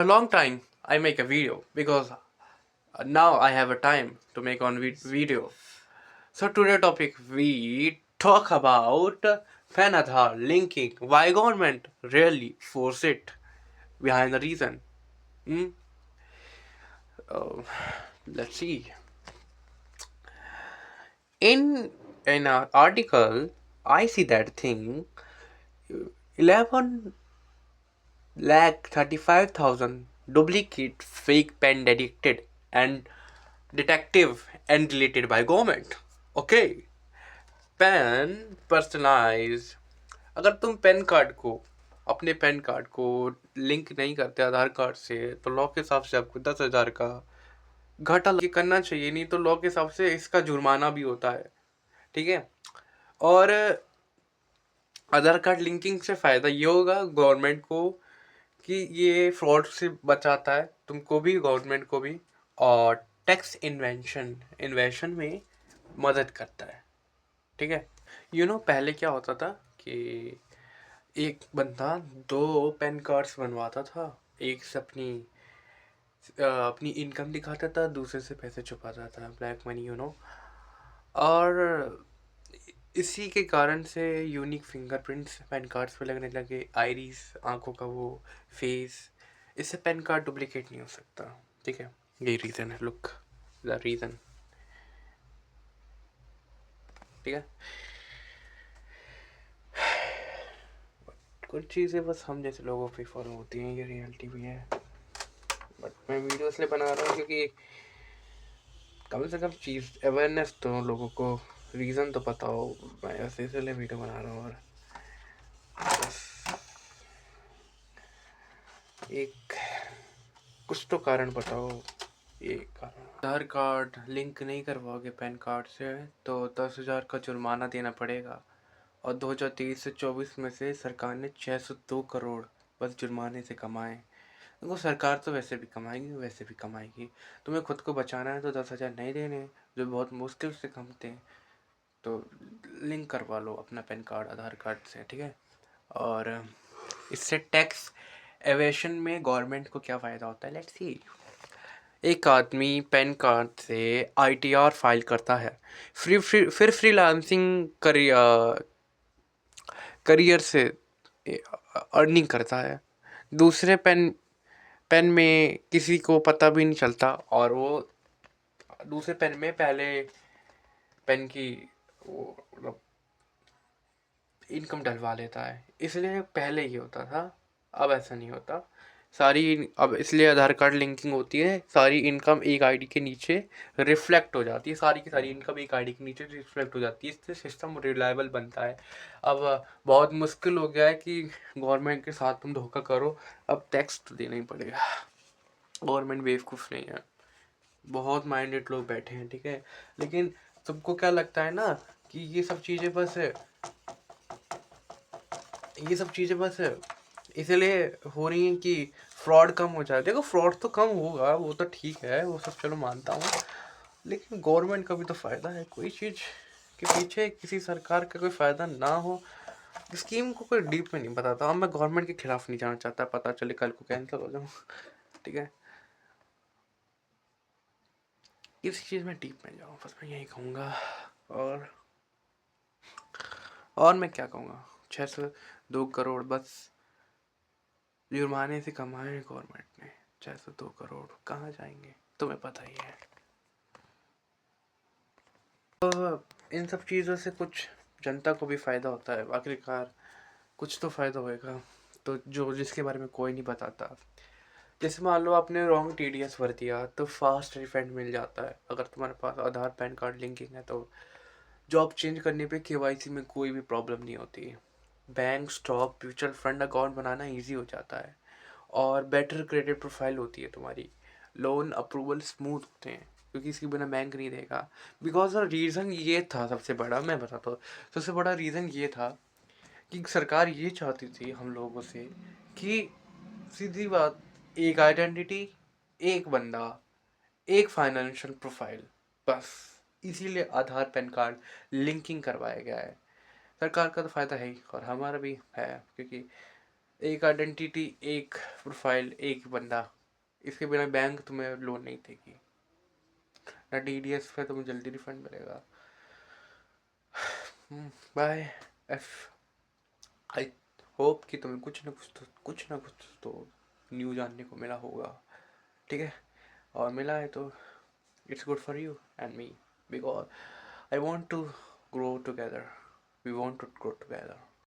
A long time I make a video because now I have a time to make on video. So today topic we talk about fan Aadhaar linking. Why government really force it? Behind the reason. Hmm? Uh, let's see. In an article, I see that thing 11 lakh 35,000 duplicate fake pen detected and detective and deleted by government. Okay, pen personalise. अगर तुम PAN card को अपने PAN card को link नहीं करते आधार card से तो law के हिसाब से आपको 10,000 का घाटा ये करना चाहिए, नहीं तो लॉ के हिसाब से इसका जुर्माना भी होता है। ठीक है। और आधार कार्ड लिंकिंग से फ़ायदा ये होगा गवर्नमेंट को कि ये फ्रॉड से बचाता है तुमको भी गवर्नमेंट को भी, और टैक्स इन्वेंशन में मदद करता है। ठीक है। पहले क्या होता था कि एक बंदा दो पैन कार्ड्स बनवाता था। एक से अपनी इनकम दिखाता था, दूसरे से पैसे छुपाता था, ब्लैक मनी और इसी के कारण से यूनिक फिंगरप्रिंट्स पैन कार्ड्स पे लगने लगे, आइरिस आंखों का वो फेस। इससे पैन कार्ड डुप्लीकेट नहीं हो सकता। ठीक है। यही रीज़न है, लुक द रीज़न। ठीक है। कुछ चीज़ें बस हम जैसे लोगों पे फॉलो होती हैं, ये रियलिटी भी है। बट मैं वीडियो इसलिए बना रहा हूँ क्योंकि कम से कम चीज़ अवेयरनेस तो लोगों को, रीज़न तो पता हो। मैं ऐसे इसलिए वीडियो बना रहा हूँ। और बस एक कुछ तो कारण बताओ। ये कारण आधार कार्ड लिंक नहीं करवाओगे पैन कार्ड से तो 10,000 का जुर्माना देना पड़ेगा। और 2023 से 24 में से सरकार ने 602 करोड़ बस जुर्माने से कमाए। देखो सरकार तो वैसे भी कमाएगी। तुम्हें खुद को बचाना है तो 10,000 नहीं देने, जो बहुत मुश्किल से कमते हैं। तो लिंक करवा लो अपना पैन कार्ड आधार कार्ड से। ठीक है। और इससे टैक्स एवेशन में गवर्नमेंट को क्या फ़ायदा होता है, लेट्स सी। एक आदमी पैन कार्ड से आईटीआर फाइल करता है, फिर फ्रीलांसिंग करियर से अर्निंग करता है। दूसरे पेन पेन में किसी को पता भी नहीं चलता, और वो दूसरे पेन में पहले पेन की वो मतलब इनकम डलवा लेता है। इसलिए पहले ये होता था, अब ऐसा नहीं होता। अब इसलिए आधार कार्ड लिंकिंग होती है, सारी इनकम एक आईडी के नीचे रिफ्लेक्ट हो जाती है, सारी की सारी इनकम एक आईडी के नीचे रिफ्लेक्ट हो जाती है। इससे सिस्टम रिलायबल बनता है। अब बहुत मुश्किल हो गया है कि गवर्नमेंट के साथ तुम धोखा करो, अब टैक्स तो देना ही पड़ेगा। गवर्नमेंट बेवकूफ़ नहीं है, बहुत माइंडेड लोग बैठे हैं। ठीक है। लेकिन सबको क्या लगता है ना कि ये सब चीज़ें बस इसलिए हो रही हैं कि फ्रॉड कम हो जाए। देखो फ्रॉड तो कम होगा, वो तो ठीक है, वो सब चलो मानता हूँ। लेकिन गवर्नमेंट का भी तो फ़ायदा है। कोई चीज़ के पीछे किसी सरकार का कोई फ़ायदा ना हो, स्कीम को कोई डीप में नहीं बताता। अब मैं गवर्नमेंट के खिलाफ नहीं जाना चाहता, पता चले कल को कैंसिल हो जाऊँ। ठीक है। किसी चीज़ में डीप में जाऊँ, बस मैं यही कहूँगा। और और मैं क्या कहूँगा, 602 करोड़ बस जुर्माने से कमाए गवर्नमेंट ने। 602 करोड़ कहाँ जाएंगे तुम्हें पता ही है। तो इन सब चीज़ों से कुछ जनता को भी फ़ायदा होता है आखिरकार, कुछ तो फ़ायदा होएगा। तो जो जिसके बारे में कोई नहीं बताता, जैसे मान लो आपने रॉन्ग टीडीएस भर दिया तो फास्ट रिफंड मिल जाता है। अगर तुम्हारे पास आधार पैन कार्ड लिंकिंग है तो जॉब चेंज करने पे केवाईसी में कोई भी प्रॉब्लम नहीं होती। Bank stock mutual fund account बनाना इजी हो जाता है, और बेटर क्रेडिट प्रोफाइल होती है तुम्हारी। लोन अप्रूवल स्मूथ होते हैं क्योंकि इसके बिना बैंक नहीं देगा। बिकॉज रीज़न ये था, सबसे बड़ा मैं बताता हूँ। सबसे बड़ा रीज़न ये था कि सरकार ये चाहती थी हम लोगों से कि सीधी बात, एक आइडेंटिटी, एक बंदा, एक फाइनेंशियल प्रोफाइल, बस। इसीलिए आधार पैन कार्ड लिंकिंग करवाया गया है। सरकार का तो फ़ायदा है ही और हमारा भी है, क्योंकि एक आइडेंटिटी, एक प्रोफाइल, एक बंदा, इसके बिना बैंक तुम्हें लोन नहीं देगी, ना TDS पे तुम्हें जल्दी रिफंड मिलेगा। बाय। एफ आई होप कि तुम्हें कुछ ना कुछ तो न्यू जानने को मिला होगा, ठीक है। और मिला है तो it's good for you and me, because I want to grow together, we want to grow together.